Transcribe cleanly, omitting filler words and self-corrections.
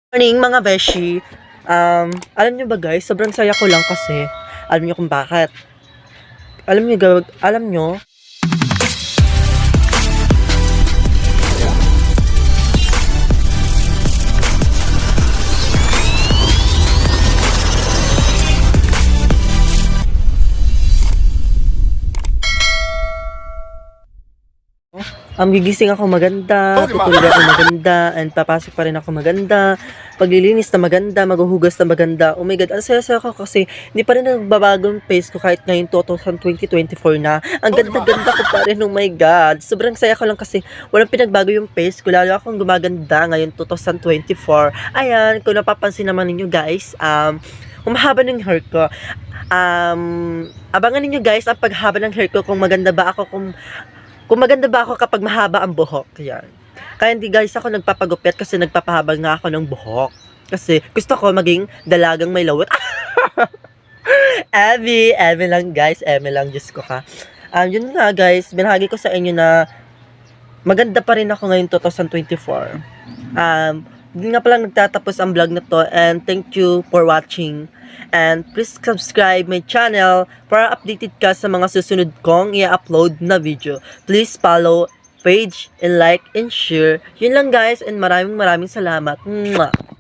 Morning mga beshi. Alam nyo ba guys, sobrang saya ko lang kasi. Alam nyo kung bakit? Alam nyo, gigising ako maganda, tutulog ako maganda, and papasok pa rin ako maganda, paglilinis na maganda, maghuhugas na maganda. Oh my God, ang saya-saya ko kasi hindi pa rin nagbabago yung pace ko kahit ngayon 2024 na. Ang ganda-ganda ko pa rin, oh my God. Sobrang saya ko lang kasi walang pinagbago yung pace ko, lalo akong gumaganda ngayon 2024. Ayan, kung napapansin naman ninyo guys, humahaba ng hair ko. Abangan ninyo guys ang paghaba ng hair ko kung maganda ba ako, kung maganda ba ako kapag mahaba ang buhok. Yan. Kaya hindi guys ako nagpapagupit kasi nagpapahaba nga ako ng buhok. Kasi gusto ko maging dalagang may lawot. Emi lang guys, Emi lang, Diyos ko ka. Yun nga guys, binahagi ko sa inyo na maganda pa rin ako ngayon 2024. Hindi nga palang nagtatapos ang vlog na to, and thank you for watching. And please subscribe my channel para updated ka sa mga susunod kong i-upload na video. Please follow page and like and share. Yun lang guys, and maraming salamat. Mwah!